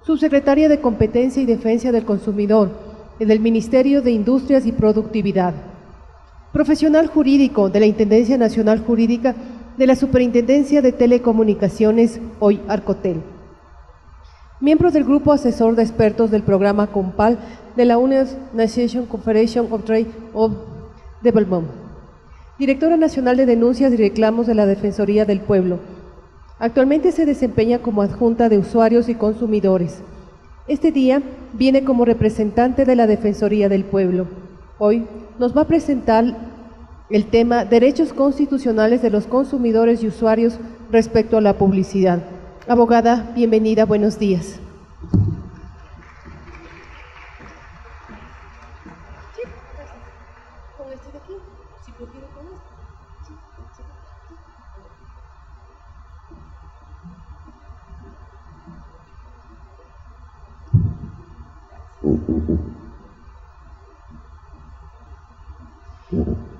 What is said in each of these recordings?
Subsecretaria de Competencia y Defensa del Consumidor del Ministerio de Industrias y Productividad. Profesional jurídico de la Intendencia Nacional Jurídica de la Superintendencia de Telecomunicaciones, hoy Arcotel. Miembro del Grupo Asesor de Expertos del Programa COMPAL de la United Confederation of Trade of Development. Directora Nacional de Denuncias y Reclamos de la Defensoría del Pueblo. Actualmente se desempeña como adjunta de usuarios y consumidores. Este día viene como representante de la Defensoría del Pueblo. Hoy nos va a presentar el tema Derechos constitucionales de los consumidores y usuarios respecto a la publicidad. Abogada, bienvenida, buenos días.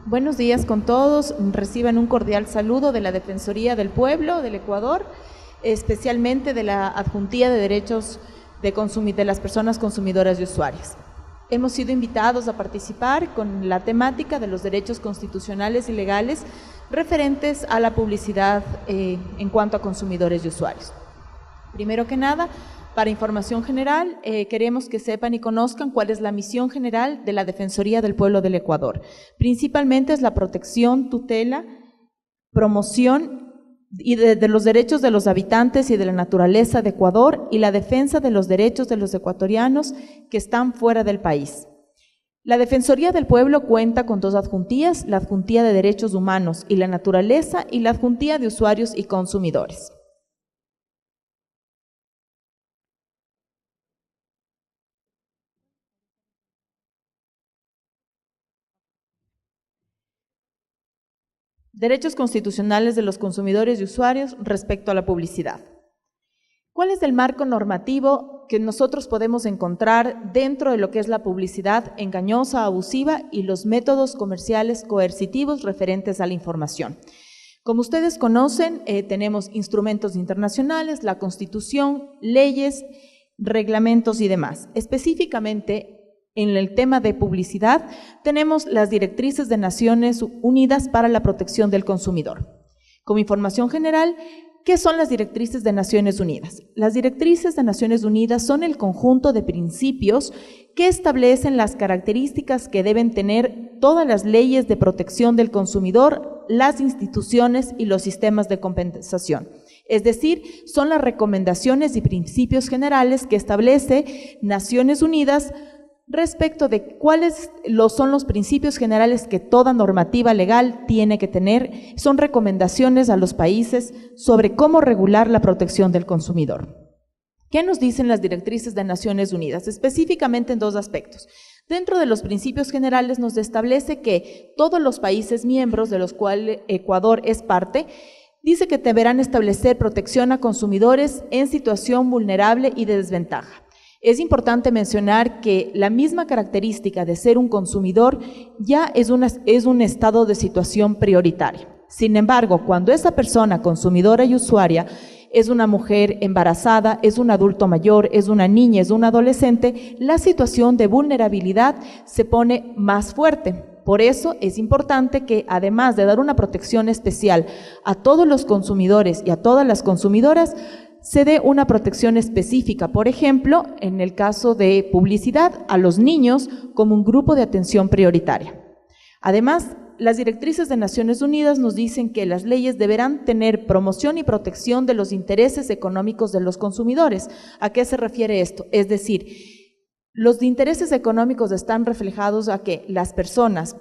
Buenos días con todos, reciban un cordial saludo de la Defensoría del Pueblo del Ecuador, especialmente de la Adjuntía de Derechos de las Personas Consumidoras y Usuarias. Hemos sido invitados a participar con la temática de los derechos constitucionales y legales referentes a la publicidad en cuanto a consumidores y usuarios. Primero que nada, para información general, queremos que sepan y conozcan cuál es la misión general de la Defensoría del Pueblo del Ecuador. Principalmente es la protección, tutela, promoción y de los derechos de los habitantes y de la naturaleza de Ecuador y la defensa de los derechos de los ecuatorianos que están fuera del país. La Defensoría del Pueblo cuenta con dos adjuntías, la Adjuntía de Derechos Humanos y la Naturaleza y la Adjuntía de Usuarios y Consumidores. Derechos constitucionales de los consumidores y usuarios respecto a la publicidad. ¿Cuál es el marco normativo que nosotros podemos encontrar dentro de lo que es la publicidad engañosa, abusiva y los métodos comerciales coercitivos referentes a la información? Como ustedes conocen, tenemos instrumentos internacionales, la Constitución, leyes, reglamentos y demás. Específicamente, en el tema de publicidad, tenemos las directrices de Naciones Unidas para la protección del consumidor. Como información general, ¿qué son las directrices de Naciones Unidas? Las directrices de Naciones Unidas son el conjunto de principios que establecen las características que deben tener todas las leyes de protección del consumidor, las instituciones y los sistemas de compensación. Es decir, son las recomendaciones y principios generales que establece Naciones Unidas respecto de cuáles son los principios generales que toda normativa legal tiene que tener. Son recomendaciones a los países sobre cómo regular la protección del consumidor. ¿Qué nos dicen las directrices de Naciones Unidas? Específicamente en dos aspectos. Dentro de los principios generales nos establece que todos los países miembros, de los cuales Ecuador es parte, dice que deberán establecer protección a consumidores en situación vulnerable y de desventaja. Es importante mencionar que la misma característica de ser un consumidor ya es un estado de situación prioritaria. Sin embargo, cuando esa persona consumidora y usuaria es una mujer embarazada, es un adulto mayor, es una niña, es un adolescente, la situación de vulnerabilidad se pone más fuerte. Por eso es importante que, además de dar una protección especial a todos los consumidores y a todas las consumidoras, se dé una protección específica, por ejemplo, en el caso de publicidad, a los niños como un grupo de atención prioritaria. Además, las directrices de Naciones Unidas nos dicen que las leyes deberán tener promoción y protección de los intereses económicos de los consumidores. ¿A qué se refiere esto? Es decir, los intereses económicos están reflejados a que las personas,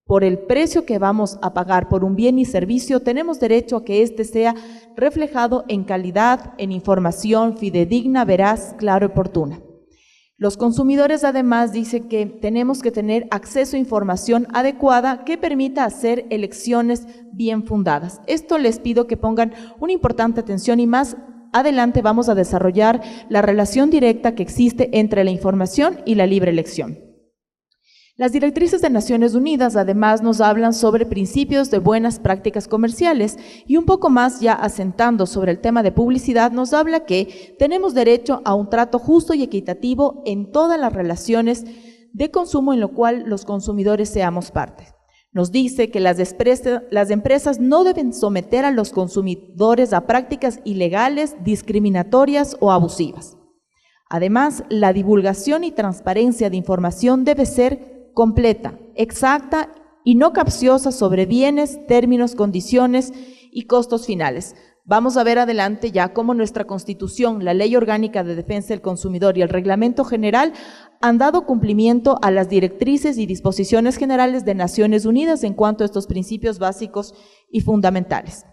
por el precio que vamos a pagar por un bien y servicio, tenemos derecho a que éste sea reflejado en calidad, en información fidedigna, veraz, clara y oportuna. Los consumidores además dicen que tenemos que tener acceso a información adecuada que permita hacer elecciones bien fundadas. Esto les pido que pongan una importante atención y más adelante vamos a desarrollar la relación directa que existe entre la información y la libre elección. Las directrices de Naciones Unidas además nos hablan sobre principios de buenas prácticas comerciales y un poco más ya asentando sobre el tema de publicidad nos habla que tenemos derecho a un trato justo y equitativo en todas las relaciones de consumo en lo cual los consumidores seamos parte. Nos dice que las empresas no deben someter a los consumidores a prácticas ilegales, discriminatorias o abusivas. Además, la divulgación y transparencia de información debe ser completa, exacta y no capciosa sobre bienes, términos, condiciones y costos finales. Vamos a ver adelante ya cómo nuestra Constitución, la Ley Orgánica de Defensa del Consumidor y el Reglamento General han dado cumplimiento a las directrices y disposiciones generales de Naciones Unidas en cuanto a estos principios básicos y fundamentales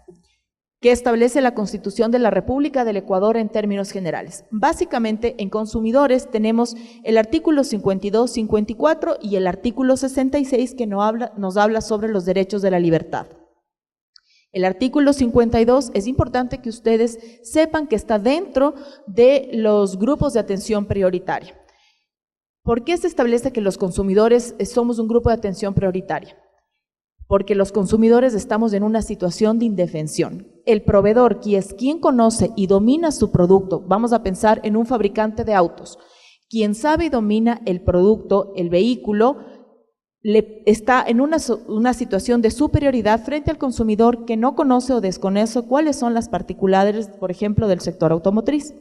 que establece la Constitución de la República del Ecuador en términos generales. Básicamente, en consumidores tenemos el artículo 52, 54 y el artículo 66 que nos habla sobre los derechos de la libertad. El artículo 52 es importante que ustedes sepan que está dentro de los grupos de atención prioritaria. ¿Por qué se establece que los consumidores somos un grupo de atención prioritaria? Porque los consumidores estamos en una situación de indefensión. El proveedor, quien conoce y domina su producto, vamos a pensar en un fabricante de autos, quien sabe y domina el producto, el vehículo, está en una situación de superioridad frente al consumidor que no conoce o desconoce cuáles son las particularidades, por ejemplo, del sector automotriz.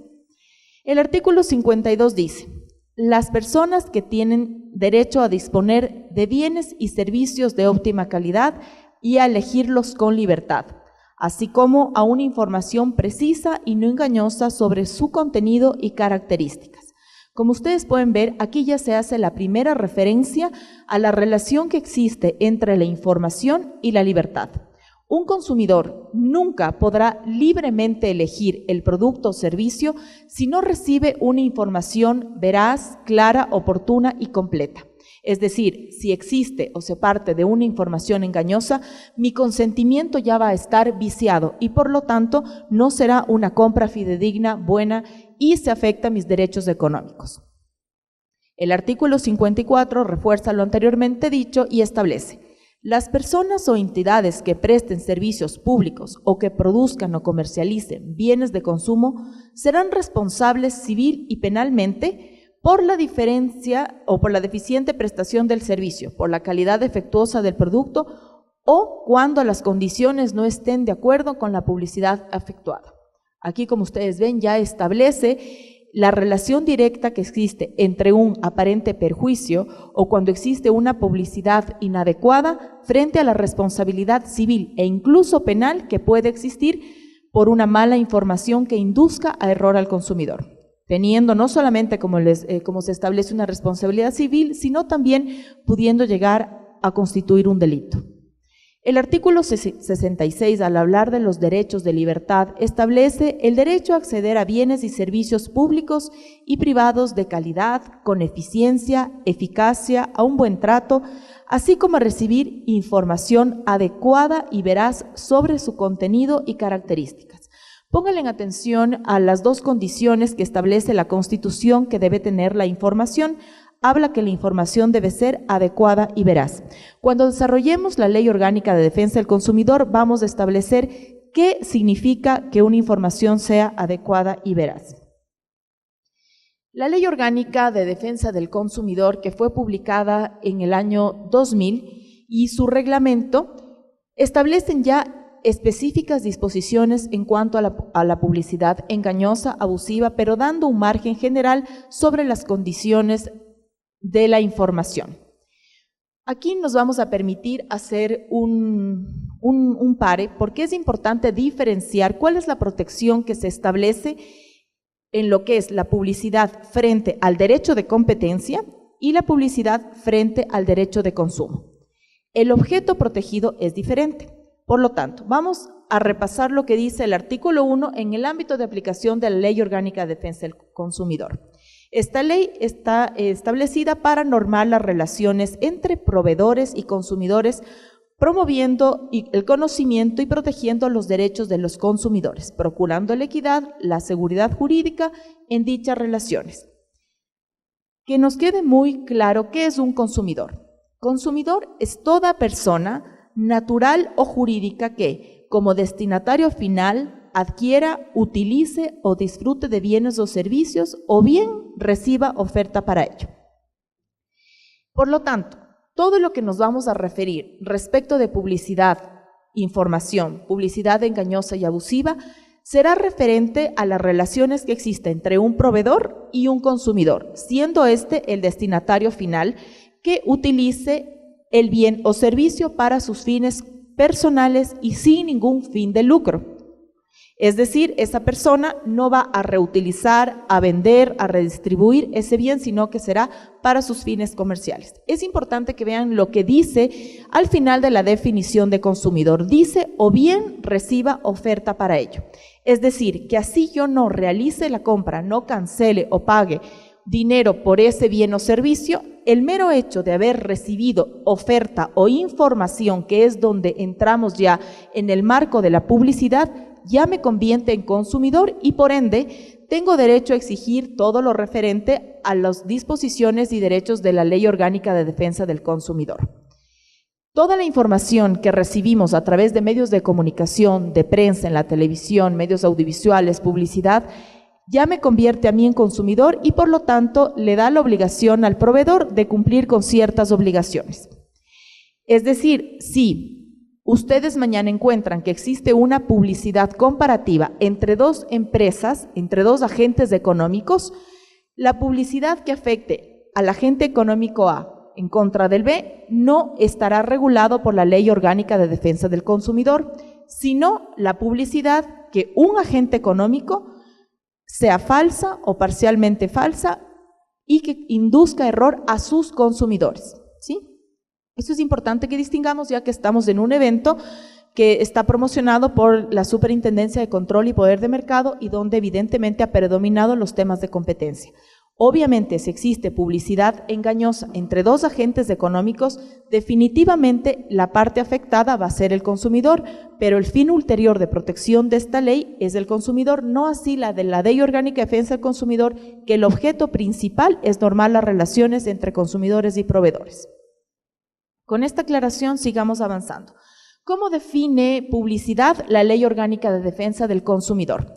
El artículo 52 dice: las personas que tienen derecho a disponer de bienes y servicios de óptima calidad y a elegirlos con libertad, así como a una información precisa y no engañosa sobre su contenido y características. Como ustedes pueden ver, aquí ya se hace la primera referencia a la relación que existe entre la información y la libertad. Un consumidor nunca podrá libremente elegir el producto o servicio si no recibe una información veraz, clara, oportuna y completa. Es decir, si existe o se parte de una información engañosa, mi consentimiento ya va a estar viciado y por lo tanto no será una compra fidedigna, buena y se afecta mis derechos económicos. El artículo 54 refuerza lo anteriormente dicho y establece: las personas o entidades que presten servicios públicos o que produzcan o comercialicen bienes de consumo serán responsables civil y penalmente por la diferencia o por la deficiente prestación del servicio, por la calidad defectuosa del producto o cuando las condiciones no estén de acuerdo con la publicidad efectuada. Aquí, como ustedes ven, ya establece la relación directa que existe entre un aparente perjuicio o cuando existe una publicidad inadecuada frente a la responsabilidad civil e incluso penal que puede existir por una mala información que induzca a error al consumidor, teniendo no solamente como se establece una responsabilidad civil, sino también pudiendo llegar a constituir un delito. El artículo 66, al hablar de los derechos de libertad, establece el derecho a acceder a bienes y servicios públicos y privados de calidad, con eficiencia, eficacia, a un buen trato, así como a recibir información adecuada y veraz sobre su contenido y características. Pónganle atención a las dos condiciones que establece la Constitución que debe tener la información. Habla que la información debe ser adecuada y veraz. Cuando desarrollemos la Ley Orgánica de Defensa del Consumidor, vamos a establecer qué significa que una información sea adecuada y veraz. La Ley Orgánica de Defensa del Consumidor, que fue publicada en el año 2000, y su reglamento establecen ya específicas disposiciones en cuanto a la publicidad engañosa, abusiva, pero dando un margen general sobre las condiciones de la información. Aquí nos vamos a permitir hacer un pare, porque es importante diferenciar cuál es la protección que se establece en lo que es la publicidad frente al derecho de competencia y la publicidad frente al derecho de consumo. El objeto protegido es diferente. Por lo tanto, vamos a repasar lo que dice el artículo 1 en el ámbito de aplicación de la Ley Orgánica de Defensa del Consumidor. Esta ley está establecida para normar las relaciones entre proveedores y consumidores, promoviendo el conocimiento y protegiendo los derechos de los consumidores, procurando la equidad, la seguridad jurídica en dichas relaciones. Que nos quede muy claro qué es un consumidor. Consumidor es toda persona natural o jurídica que, como destinatario final, adquiera, utilice o disfrute de bienes o servicios o bien reciba oferta para ello. Por lo tanto, todo lo que nos vamos a referir respecto de publicidad, información, publicidad engañosa y abusiva, será referente a las relaciones que existen entre un proveedor y un consumidor, siendo este el destinatario final que utilice el bien o servicio para sus fines personales y sin ningún fin de lucro. Es decir, esa persona no va a reutilizar, a vender, a redistribuir ese bien, sino que será para sus fines comerciales. Es importante que vean lo que dice al final de la definición de consumidor. Dice, o bien reciba oferta para ello. Es decir, que así yo no realice la compra, no cancele o pague dinero por ese bien o servicio, el mero hecho de haber recibido oferta o información, que es donde entramos ya en el marco de la publicidad, ya me convierte en consumidor y por ende tengo derecho a exigir todo lo referente a las disposiciones y derechos de la Ley Orgánica de Defensa del Consumidor. Toda la información que recibimos a través de medios de comunicación, de prensa, en la televisión, medios audiovisuales, publicidad, ya me convierte a mí en consumidor y por lo tanto le da la obligación al proveedor de cumplir con ciertas obligaciones. Es decir, si ustedes mañana encuentran que existe una publicidad comparativa entre dos empresas, entre dos agentes económicos, la publicidad que afecte al agente económico A en contra del B no estará regulado por la Ley Orgánica de Defensa del Consumidor, sino la publicidad que un agente económico sea falsa o parcialmente falsa y que induzca error a sus consumidores, ¿sí? Eso es importante que distingamos, ya que estamos en un evento que está promocionado por la Superintendencia de Control y Poder de Mercado y donde evidentemente ha predominado los temas de competencia. Obviamente, si existe publicidad engañosa entre dos agentes económicos, definitivamente la parte afectada va a ser el consumidor, pero el fin ulterior de protección de esta ley es el consumidor, no así la de la Ley Orgánica de Defensa del Consumidor, que el objeto principal es normar las relaciones entre consumidores y proveedores. Con esta aclaración sigamos avanzando. ¿Cómo define publicidad la Ley Orgánica de Defensa del Consumidor?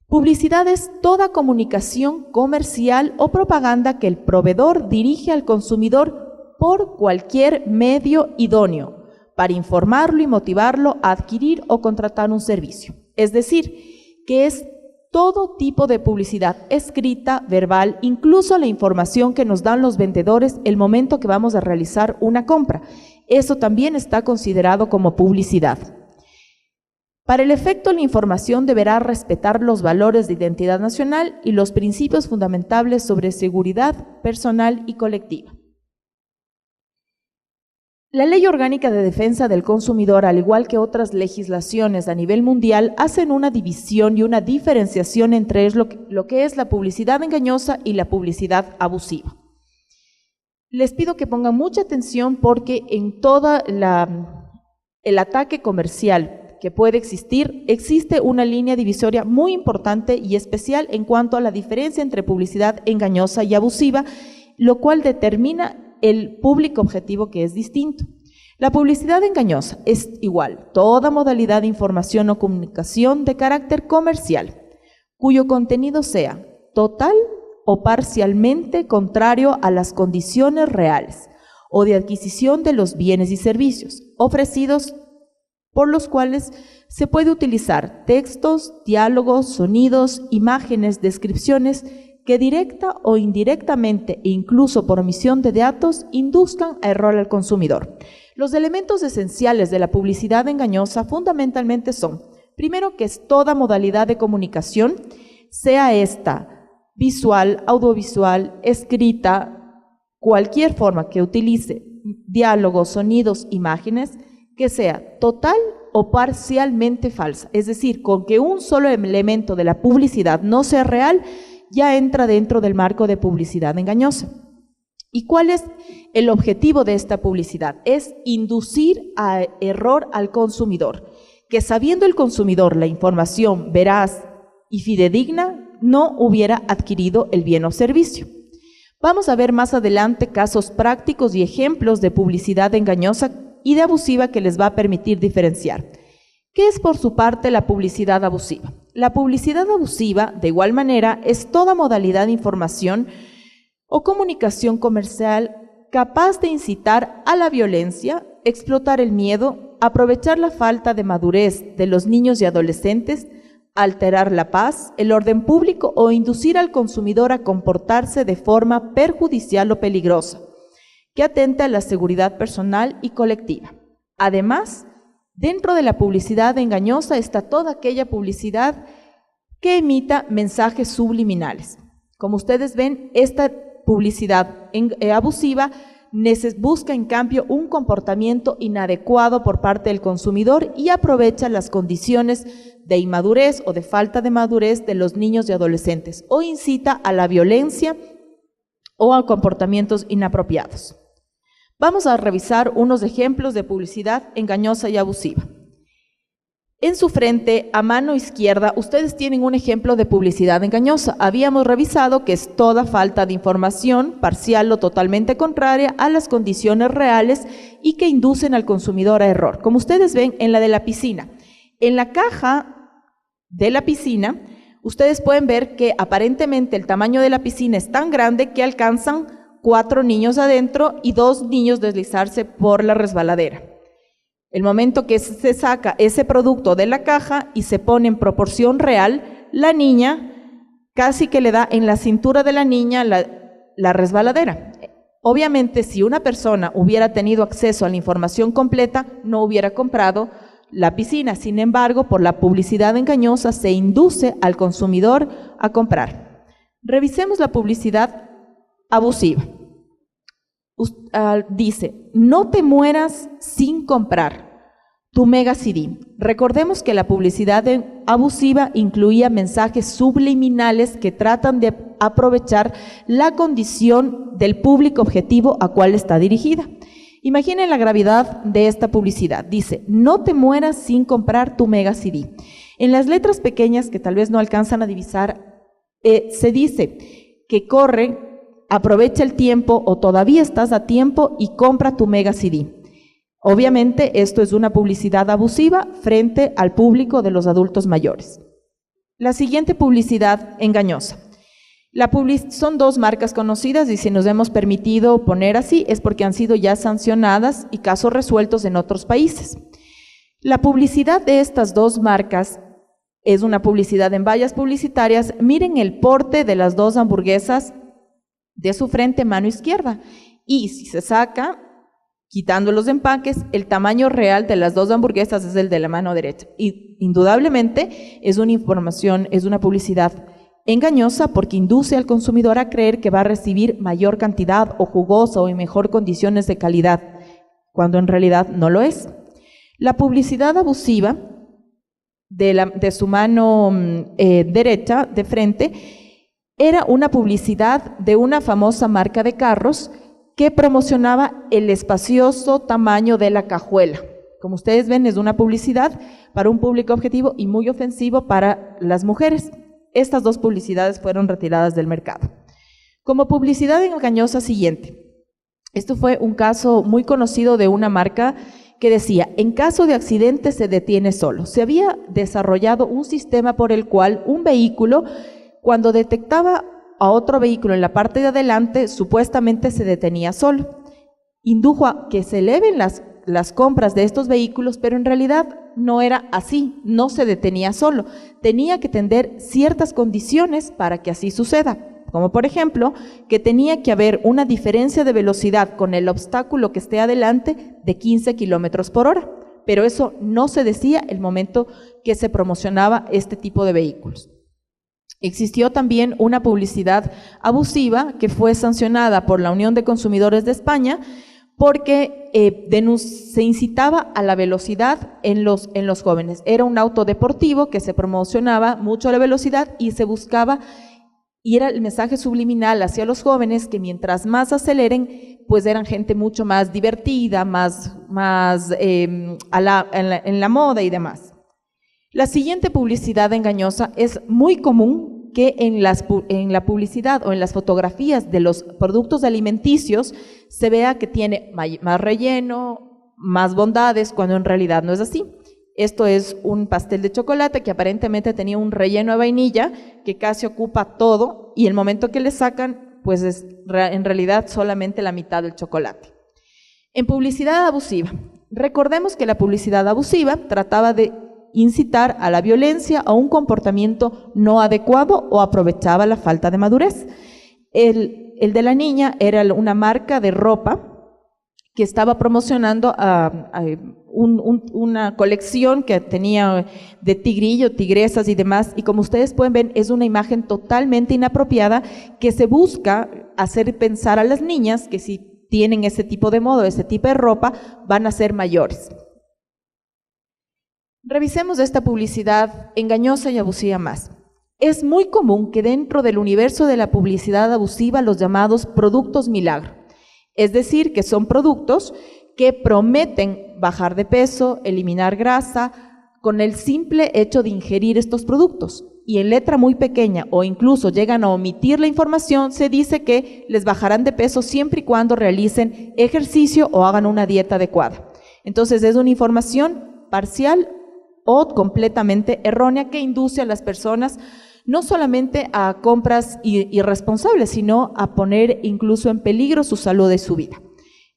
Publicidad es toda comunicación comercial o propaganda que el proveedor dirige al consumidor por cualquier medio idóneo para informarlo y motivarlo a adquirir o contratar un servicio. Es decir, que es todo tipo de publicidad escrita, verbal, incluso la información que nos dan los vendedores el momento que vamos a realizar una compra. Eso también está considerado como publicidad. Para el efecto, la información deberá respetar los valores de identidad nacional y los principios fundamentales sobre seguridad personal y colectiva. La Ley Orgánica de Defensa del Consumidor, al igual que otras legislaciones a nivel mundial, hacen una división y una diferenciación entre lo que es la publicidad engañosa y la publicidad abusiva. Les pido que pongan mucha atención porque en todo el ataque comercial que puede existir, existe una línea divisoria muy importante y especial en cuanto a la diferencia entre publicidad engañosa y abusiva, lo cual determina el público objetivo que es distinto. La publicidad engañosa es igual toda modalidad de información o comunicación de carácter comercial, cuyo contenido sea total o parcialmente contrario a las condiciones reales o de adquisición de los bienes y servicios ofrecidos, por los cuales se puede utilizar textos, diálogos, sonidos, imágenes, descripciones que directa o indirectamente e incluso por omisión de datos induzcan a error al consumidor. Los elementos esenciales de la publicidad engañosa fundamentalmente son, primero, que es toda modalidad de comunicación, sea esta visual, audiovisual, escrita, cualquier forma que utilice diálogos, sonidos, imágenes, que sea total o parcialmente falsa, es decir, con que un solo elemento de la publicidad no sea real, ya entra dentro del marco de publicidad engañosa. ¿Y cuál es el objetivo de esta publicidad? Es inducir a error al consumidor, que sabiendo el consumidor la información veraz y fidedigna, no hubiera adquirido el bien o servicio. Vamos a ver más adelante casos prácticos y ejemplos de publicidad engañosa y de abusiva que les va a permitir diferenciar. ¿Qué es por su parte la publicidad abusiva? La publicidad abusiva, de igual manera, es toda modalidad de información o comunicación comercial capaz de incitar a la violencia, explotar el miedo, aprovechar la falta de madurez de los niños y adolescentes, alterar la paz, el orden público o inducir al consumidor a comportarse de forma perjudicial o peligrosa, que atenta a la seguridad personal y colectiva. Además, dentro de la publicidad engañosa está toda aquella publicidad que emita mensajes subliminales. Como ustedes ven, esta publicidad abusiva busca en cambio un comportamiento inadecuado por parte del consumidor y aprovecha las condiciones de inmadurez o de falta de madurez de los niños y adolescentes o incita a la violencia o a comportamientos inapropiados. Vamos a revisar unos ejemplos de publicidad engañosa y abusiva. En su frente, a mano izquierda, ustedes tienen un ejemplo de publicidad engañosa. Habíamos revisado que es toda falta de información, parcial o totalmente contraria a las condiciones reales y que inducen al consumidor a error. Como ustedes ven en la de la piscina. En la caja de la piscina, ustedes pueden ver que aparentemente el tamaño de la piscina es tan grande que alcanzan 4 niños adentro y 2 niños deslizarse por la resbaladera. El momento que se saca ese producto de la caja y se pone en proporción real, la niña casi que le da en la cintura de la niña la resbaladera. Obviamente, si una persona hubiera tenido acceso a la información completa, no hubiera comprado la piscina. Sin embargo, por la publicidad engañosa se induce al consumidor a comprar. Revisemos la publicidad abusiva. Dice, no te mueras sin comprar tu Mega CD. Recordemos que la publicidad abusiva incluía mensajes subliminales que tratan de aprovechar la condición del público objetivo a cual está dirigida. Imaginen la gravedad de esta publicidad. Dice, no te mueras sin comprar tu Mega CD. En las letras pequeñas que tal vez no alcanzan a divisar, se dice que corre, aprovecha el tiempo o todavía estás a tiempo y compra tu Mega CD. Obviamente esto es una publicidad abusiva frente al público de los adultos mayores. La siguiente publicidad engañosa. Son 2 marcas conocidas y si nos hemos permitido poner así es porque han sido ya sancionadas y casos resueltos en otros países. La publicidad de estas 2 marcas es una publicidad en vallas publicitarias. Miren el porte de las 2 hamburguesas de su frente, mano izquierda. Y si se saca, quitando los empaques, el tamaño real de las 2 hamburguesas es el de la mano derecha. Y indudablemente es una publicidad engañosa porque induce al consumidor a creer que va a recibir mayor cantidad o jugosa o en mejor condiciones de calidad, cuando en realidad no lo es. La publicidad abusiva de su mano derecha, de frente, era una publicidad de una famosa marca de carros que promocionaba el espacioso tamaño de la cajuela. Como ustedes ven, es una publicidad para un público objetivo y muy ofensivo para las mujeres. Estas 2 publicidades fueron retiradas del mercado. Como publicidad engañosa siguiente, esto fue un caso muy conocido de una marca que decía, en caso de accidente se detiene solo. Se había desarrollado un sistema por el cual un vehículo, cuando detectaba a otro vehículo en la parte de adelante, supuestamente se detenía solo. Indujo a que se eleven las compras de estos vehículos, pero en realidad no era así, no se detenía solo. Tenía que tener ciertas condiciones para que así suceda, como por ejemplo, que tenía que haber una diferencia de velocidad con el obstáculo que esté adelante de 15 kilómetros por hora, pero eso no se decía el momento que se promocionaba este tipo de vehículos. Existió también una publicidad abusiva que fue sancionada por la Unión de Consumidores de España porque se incitaba a la velocidad en los jóvenes. Era un auto deportivo que se promocionaba mucho la velocidad y se buscaba, y era el mensaje subliminal hacia los jóvenes que mientras más aceleren, pues eran gente mucho más divertida, más en la moda y demás. La siguiente publicidad engañosa es muy común que en la publicidad o en las fotografías de los productos alimenticios se vea que tiene más relleno, más bondades, cuando en realidad no es así. Esto es un pastel de chocolate que aparentemente tenía un relleno de vainilla que casi ocupa todo, y el momento que le sacan, pues es en realidad solamente la mitad del chocolate. En publicidad abusiva, recordemos que la publicidad abusiva trataba de incitar a la violencia, a un comportamiento no adecuado, o aprovechaba la falta de madurez. El de la niña era una marca de ropa que estaba promocionando una colección que tenía de tigrillo, tigresas y demás, y como ustedes pueden ver, es una imagen totalmente inapropiada que se busca hacer pensar a las niñas que si tienen ese tipo de moda, ese tipo de ropa, van a ser mayores. Revisemos esta publicidad engañosa y abusiva más. Es muy común que dentro del universo de la publicidad abusiva los llamados productos milagro, es decir, que son productos que prometen bajar de peso, eliminar grasa, con el simple hecho de ingerir estos productos. Y en letra muy pequeña o incluso llegan a omitir la información, se dice que les bajarán de peso siempre y cuando realicen ejercicio o hagan una dieta adecuada. Entonces es una información parcial o completamente errónea que induce a las personas no solamente a compras irresponsables, sino a poner incluso en peligro su salud y su vida.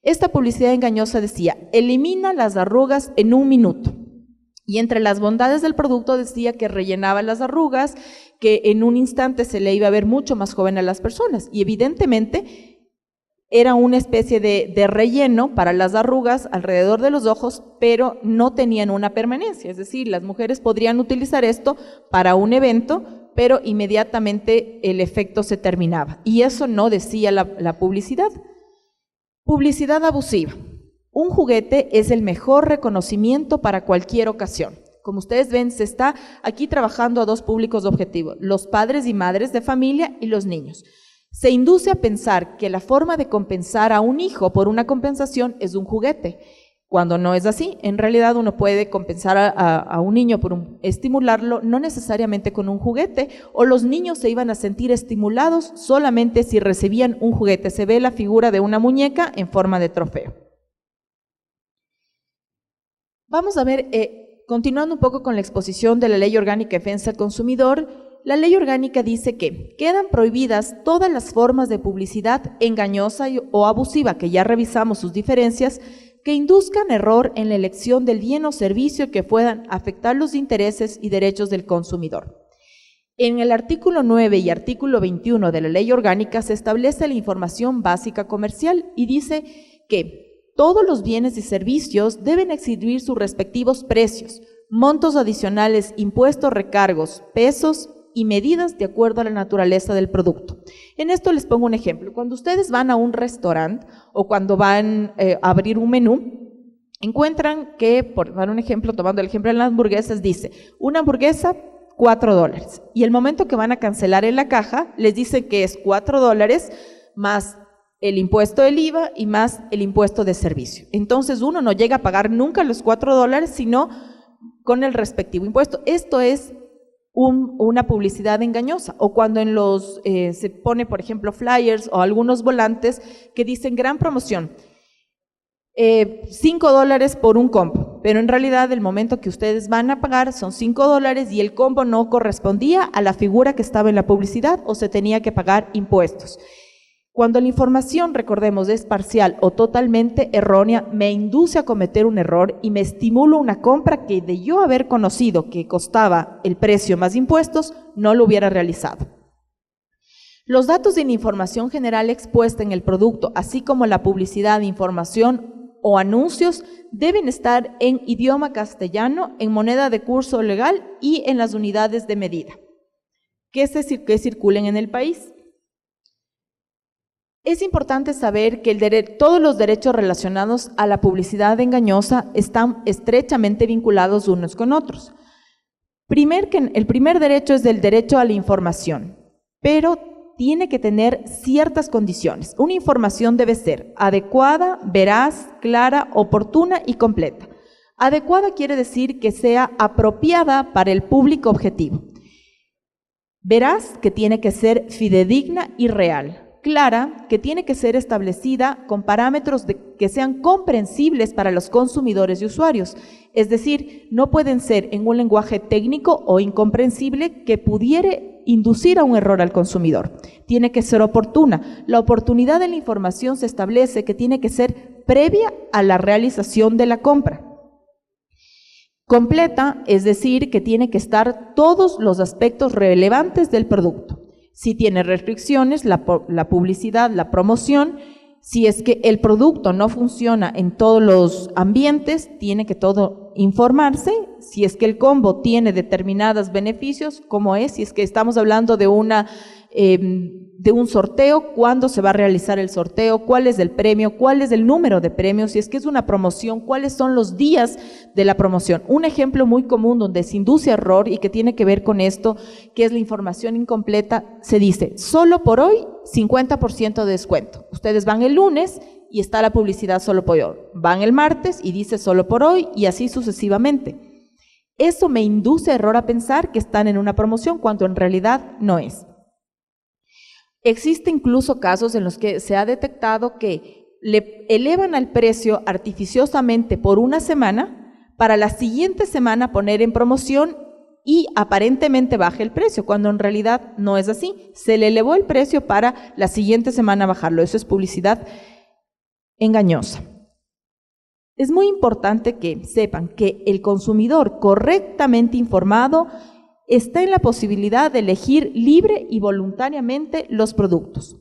Esta publicidad engañosa decía, elimina las arrugas en 1 minuto. Y entre las bondades del producto decía que rellenaba las arrugas, que en un instante se le iba a ver mucho más joven a las personas. Y evidentemente era una especie de relleno para las arrugas alrededor de los ojos, pero no tenían una permanencia. Es decir, las mujeres podrían utilizar esto para un evento, pero inmediatamente el efecto se terminaba. Y eso no decía la publicidad. Publicidad abusiva. Un juguete es el mejor reconocimiento para cualquier ocasión. Como ustedes ven, se está aquí trabajando a 2 públicos objetivos, los padres y madres de familia y los niños. Se induce a pensar que la forma de compensar a un hijo por una compensación es un juguete, cuando no es así. En realidad uno puede compensar a un niño por estimularlo, no necesariamente con un juguete, o los niños se iban a sentir estimulados solamente si recibían un juguete. Se ve la figura de una muñeca en forma de trofeo. Vamos a ver, continuando un poco con la exposición de la Ley Orgánica de Defensa del Consumidor. La Ley Orgánica dice que quedan prohibidas todas las formas de publicidad engañosa o abusiva, que ya revisamos sus diferencias, que induzcan error en la elección del bien o servicio que puedan afectar los intereses y derechos del consumidor. En el artículo 9 y artículo 21 de la Ley Orgánica se establece la información básica comercial y dice que todos los bienes y servicios deben exhibir sus respectivos precios, montos adicionales, impuestos, recargos, pesos y medidas de acuerdo a la naturaleza del producto. En esto les pongo un ejemplo. Cuando ustedes van a un restaurante o cuando van a abrir un menú, encuentran que, por dar un ejemplo, tomando el ejemplo de las hamburguesas, dice, una hamburguesa, $4. Y el momento que van a cancelar en la caja, les dice que es $4 más el impuesto del IVA y más el impuesto de servicio. Entonces uno no llega a pagar nunca los $4, sino con el respectivo impuesto. Esto es una publicidad engañosa. O cuando en los se pone, por ejemplo, flyers o algunos volantes que dicen gran promoción, $5 por un combo, pero en realidad el momento que ustedes van a pagar son $5 y el combo no correspondía a la figura que estaba en la publicidad o se tenía que pagar impuestos. Cuando la información, recordemos, es parcial o totalmente errónea, me induce a cometer un error y me estimula una compra que de yo haber conocido que costaba el precio más impuestos, no lo hubiera realizado. Los datos de la información general expuesta en el producto, así como la publicidad, información o anuncios, deben estar en idioma castellano, en moneda de curso legal y en las unidades de medida que circulen en el país. Es importante saber que todos los derechos relacionados a la publicidad engañosa están estrechamente vinculados unos con otros. El primer derecho es el derecho a la información, pero tiene que tener ciertas condiciones. Una información debe ser adecuada, veraz, clara, oportuna y completa. Adecuada quiere decir que sea apropiada para el público objetivo. Veraz, que tiene que ser fidedigna y real. Clara, que tiene que ser establecida con parámetros que sean comprensibles para los consumidores y usuarios. Es decir, no pueden ser en un lenguaje técnico o incomprensible que pudiera inducir a un error al consumidor. Tiene que ser oportuna. La oportunidad de la información se establece que tiene que ser previa a la realización de la compra. Completa, es decir, que tiene que estar todos los aspectos relevantes del producto. Si tiene restricciones, la publicidad, la promoción, si es que el producto no funciona en todos los ambientes, tiene que todo informarse. Si es que el combo tiene determinados beneficios, ¿cómo es? Si es que estamos hablando de un sorteo, ¿cuándo se va a realizar el sorteo? ¿Cuál es el premio? ¿Cuál es el número de premios? Si es que es una promoción, ¿cuáles son los días de la promoción? Un ejemplo muy común donde se induce error y que tiene que ver con esto, que es la información incompleta, se dice, solo por hoy 50% de descuento. Ustedes van el lunes y está la publicidad solo por hoy. Van el martes y dice solo por hoy y así sucesivamente. Eso me induce error a pensar que están en una promoción cuando en realidad no es. Existen incluso casos en los que se ha detectado que le elevan al precio artificiosamente por una semana para la siguiente semana poner en promoción y aparentemente baje el precio, cuando en realidad no es así. Se le elevó el precio para la siguiente semana bajarlo. Eso es publicidad engañosa. Es muy importante que sepan que el consumidor correctamente informado está en la posibilidad de elegir libre y voluntariamente los productos.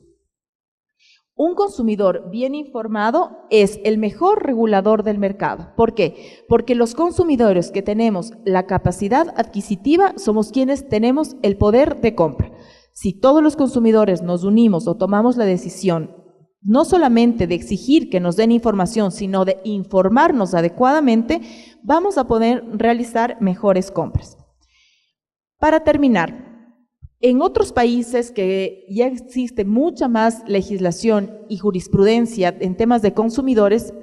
Un consumidor bien informado es el mejor regulador del mercado. ¿Por qué? Porque los consumidores que tenemos la capacidad adquisitiva somos quienes tenemos el poder de compra. Si todos los consumidores nos unimos o tomamos la decisión no solamente de exigir que nos den información, sino de informarnos adecuadamente, vamos a poder realizar mejores compras. Para terminar, en otros países que ya existe mucha más legislación y jurisprudencia en temas de consumidores,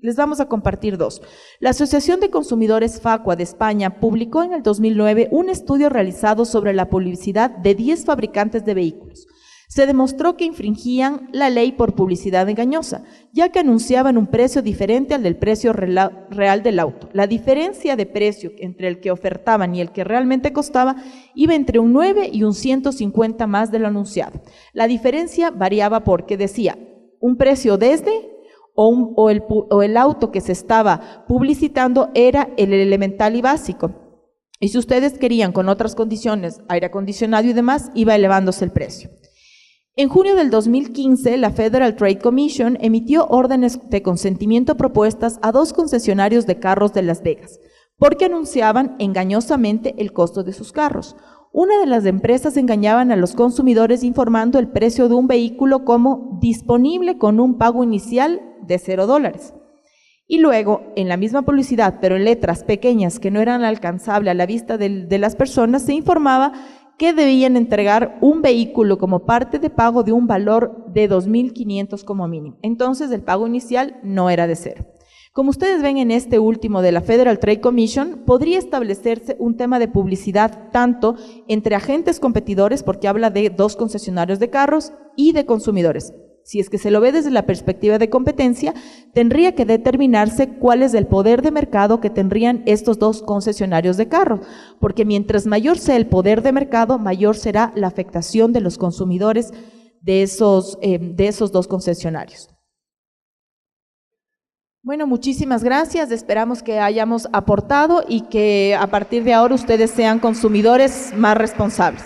les vamos a compartir dos. La Asociación de Consumidores FACUA de España publicó en el 2009 un estudio realizado sobre la publicidad de 10 fabricantes de vehículos. Se demostró que infringían la ley por publicidad engañosa, ya que anunciaban un precio diferente al del precio real del auto. La diferencia de precio entre el que ofertaban y el que realmente costaba iba entre un 9 y un 150 más de lo anunciado. La diferencia variaba porque decía un precio desde o el auto que se estaba publicitando era el elemental y básico. Y si ustedes querían con otras condiciones, aire acondicionado y demás, iba elevándose el precio. En junio del 2015, la Federal Trade Commission emitió órdenes de consentimiento propuestas a 2 concesionarios de carros de Las Vegas, porque anunciaban engañosamente el costo de sus carros. Una de las empresas engañaban a los consumidores informando el precio de un vehículo como disponible con un pago inicial de $0. Y luego, en la misma publicidad, pero en letras pequeñas que no eran alcanzables a la vista de las personas, se informaba que debían entregar un vehículo como parte de pago de un valor de $2,500 como mínimo. Entonces, el pago inicial no era de $0. Como ustedes ven en este último de la Federal Trade Commission, podría establecerse un tema de publicidad tanto entre agentes competidores, porque habla de 2 concesionarios de carros, y de consumidores. Si es que se lo ve desde la perspectiva de competencia, tendría que determinarse cuál es el poder de mercado que tendrían estos 2 concesionarios de carros, porque mientras mayor sea el poder de mercado, mayor será la afectación de los consumidores de esos 2 concesionarios. Bueno, muchísimas gracias. Esperamos que hayamos aportado y que a partir de ahora ustedes sean consumidores más responsables.